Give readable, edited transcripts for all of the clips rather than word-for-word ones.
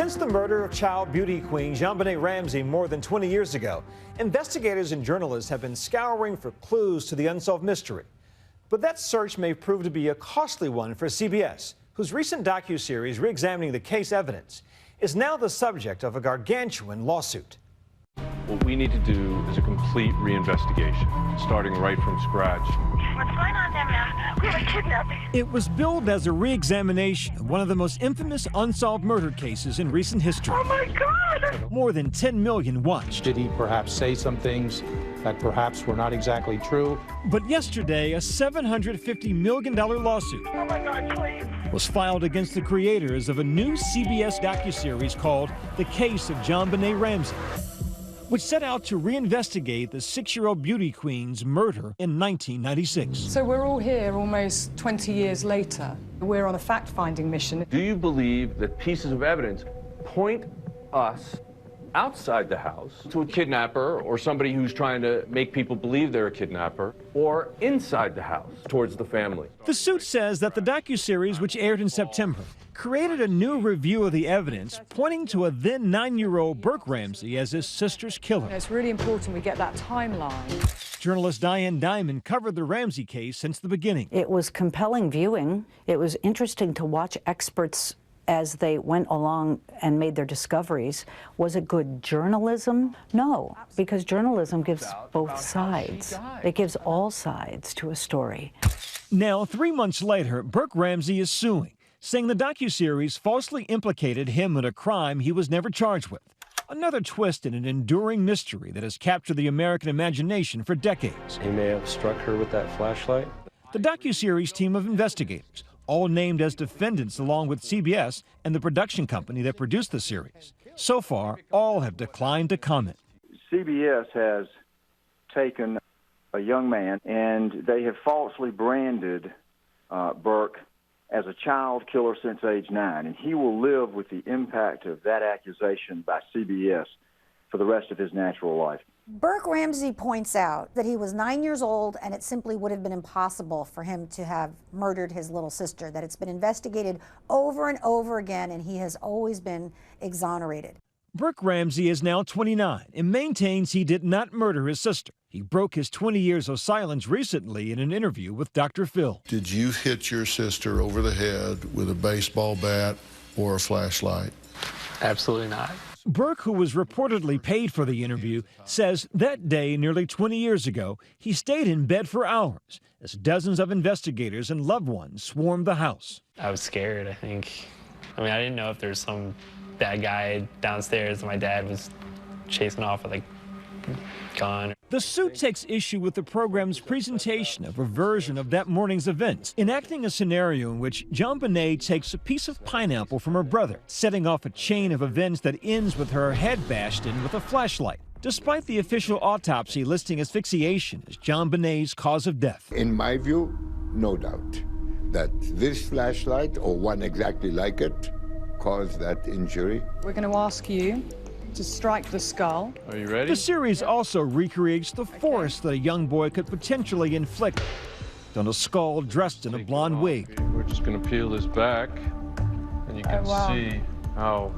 Since the murder of child beauty queen JonBenet Ramsey more than 20 years ago, investigators and journalists have been scouring for clues to the unsolved mystery. But that search may prove to be a costly one for CBS, whose recent docu-series re-examining the case evidence is now the subject of a gargantuan lawsuit. What we need to do is a complete reinvestigation, starting right from scratch. What's going on there, ma'am? We have a kidnapping. It was billed as a re-examination of one of the most infamous unsolved murder cases in recent history. Oh, my God! More than 10 million watched. Did he perhaps say some things that perhaps were not exactly true? But yesterday, a $750 million lawsuit Oh, my God, please. was filed against the creators of a new CBS docuseries called The Case of JonBenet Ramsey, which set out to reinvestigate the 6-year-old beauty queen's murder in 1996. So we're all here almost 20 years later. We're on a fact-finding mission. Do you believe that pieces of evidence point us outside the house to a kidnapper or somebody who's trying to make people believe they're a kidnapper, or inside the house towards the family? The suit says that the docuseries, which aired in September, created a new review of the evidence, pointing to a then 9-year-old Burke Ramsey as his sister's killer. It's really important we get that timeline. Journalist Diane Diamond covered the Ramsey case since the beginning. It was compelling viewing. It was interesting to watch experts as they went along and made their discoveries. Was it good journalism? No, because journalism gives both sides. It gives all sides to a story. Now, 3 months later, Burke Ramsey is suing, saying the docuseries falsely implicated him in a crime he was never charged with. Another twist in an enduring mystery that has captured the American imagination for decades. He may have struck her with that flashlight. The docuseries team of investigators, all named as defendants along with CBS and the production company that produced the series. So far, all have declined to comment. CBS has taken a young man and they have falsely branded Burke as a child killer since age 9, and he will live with the impact of that accusation by CBS for the rest of his natural life. Burke Ramsey points out that he was 9 years old and it simply would have been impossible for him to have murdered his little sister, that it's been investigated over and over again and he has always been exonerated. Burke Ramsey is now 29 and maintains he did not murder his sister. He broke his 20 years of silence recently in an interview with Dr. Phil. Did you hit your sister over the head with a baseball bat or a flashlight? Absolutely not. Burke, who was reportedly paid for the interview, says that day, nearly 20 years ago, he stayed in bed for hours as dozens of investigators and loved ones swarmed the house. I was scared, I think. I mean, I didn't know if there was some bad guy downstairs and my dad was chasing off with a gun. The suit takes issue with the program's presentation of a version of that morning's events, enacting a scenario in which JonBenet takes a piece of pineapple from her brother, setting off a chain of events that ends with her head bashed in with a flashlight, despite the official autopsy listing asphyxiation as JonBenet's cause of death. In my view, no doubt that this flashlight, or one exactly like it, caused that injury. We're going to ask you to strike the skull. Are you ready? The series also recreates the force that a young boy could potentially inflict on a skull dressed in a blonde wig. Okay, we're just going to peel this back, and you can see how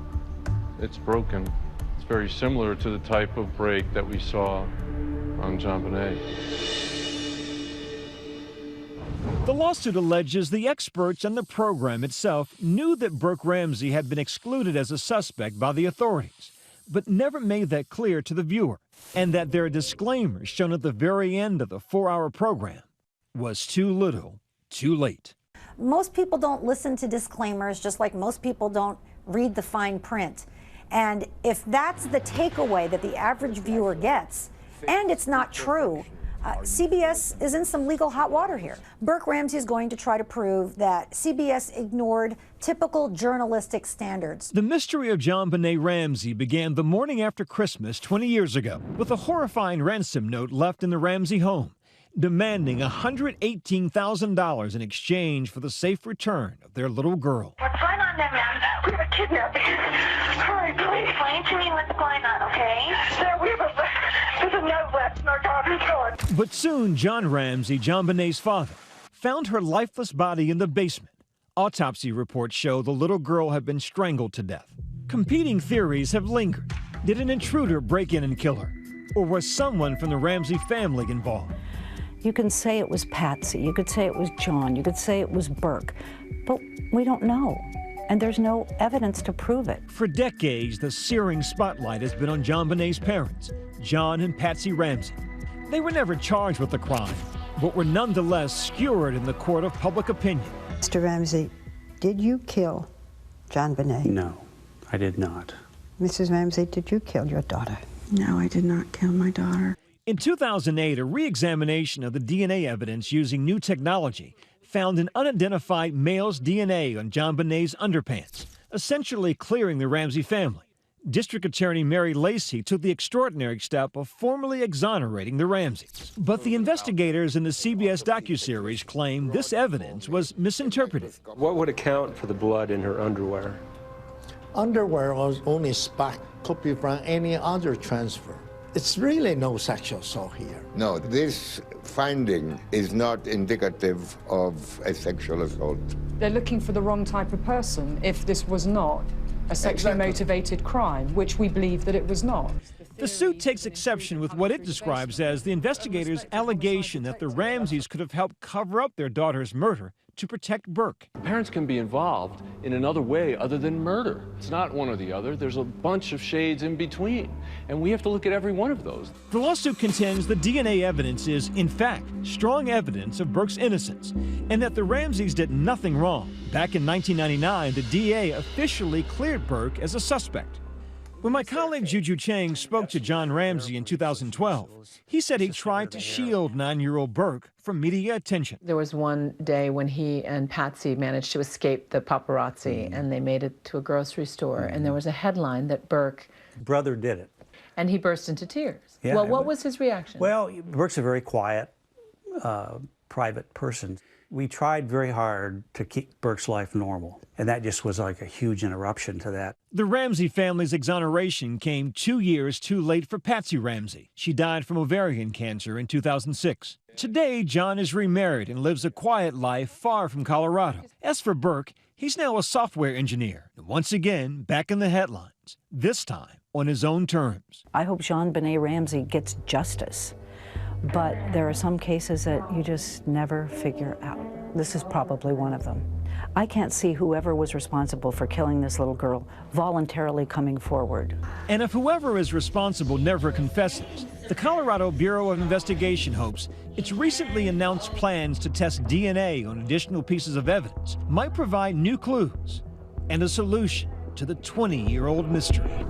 it's broken. It's very similar to the type of break that we saw on JonBenet. The lawsuit alleges the experts and the program itself knew that Burke Ramsey had been excluded as a suspect by the authorities, but never made that clear to the viewer, and that their disclaimers shown at the very end of the 4-hour program was too little, too late. Most people don't listen to disclaimers, just like most people don't read the fine print. And if that's the takeaway that the average viewer gets, and it's not true, CBS is in some legal hot water here. Burke Ramsey is going to try to prove that CBS ignored typical journalistic standards. The mystery of JonBenet Ramsey began the morning after Christmas 20 years ago with a horrifying ransom note left in the Ramsey home, demanding $118,000 in exchange for the safe return of their little girl. What's going on there, ma'am? We have a kidnapping. Hurry, please explain to me what's going on, okay? There's a note left in our daughter's door. But soon, John Ramsey, JonBenet's father, found her lifeless body in the basement. Autopsy reports show the little girl had been strangled to death. Competing theories have lingered. Did an intruder break in and kill her? Or was someone from the Ramsey family involved? You can say it was Patsy, you could say it was John, you could say it was Burke, but we don't know. And there's no evidence to prove it. For decades, the searing spotlight has been on JonBenet's parents, John and Patsy Ramsey. They were never charged with the crime, but were nonetheless skewered in the court of public opinion. Mr. Ramsey, did you kill JonBenet? No, I did not. Mrs. Ramsey, did you kill your daughter? No, I did not kill my daughter. In 2008, a re-examination of the DNA evidence using new technology found an unidentified male's DNA on JonBenet's underpants, essentially clearing the Ramsey family. District Attorney Mary Lacey took the extraordinary step of formally exonerating the Ramseys. But the investigators in the CBS Docu-Series claim this evidence was misinterpreted. What would account for the blood in her underwear? Underwear was only spot copied from any other transfer. It's really no sexual assault here. No, this finding is not indicative of a sexual assault. They're looking for the wrong type of person if this was not a sexually motivated crime, which we believe that it was not. The suit takes exception with what it describes as the investigators' allegation that the Ramseys could have helped cover up their daughter's murder to protect Burke. Parents can be involved in another way other than murder. It's not one or the other. There's a bunch of shades in between, and we have to look at every one of those. The lawsuit contends the DNA evidence is, in fact, strong evidence of Burke's innocence, and that the Ramseys did nothing wrong. Back in 1999, the DA officially cleared Burke as a suspect. When my colleague Juju Chang spoke to John Ramsey in 2012, he said he tried to shield 9-year-old Burke from media attention. There was one day when he and Patsy managed to escape the paparazzi, and they made it to a grocery store, and there was a headline that Burke... Brother did it. And he burst into tears. Yeah, well, what was his reaction? Well, Burke's a very quiet, private person. We tried very hard to keep Burke's life normal, and that just was like a huge interruption to that. The Ramsey family's exoneration came 2 years too late for Patsy Ramsey. She died from ovarian cancer in 2006. Today, John is remarried and lives a quiet life far from Colorado. As for Burke, he's now a software engineer, and once again back in the headlines, this time on his own terms. I hope JonBenet Ramsey gets justice. But there are some cases that you just never figure out. This is probably one of them. I can't see whoever was responsible for killing this little girl voluntarily coming forward. And if whoever is responsible never confesses, the Colorado Bureau of Investigation hopes its recently announced plans to test DNA on additional pieces of evidence might provide new clues and a solution to the 20-year-old mystery.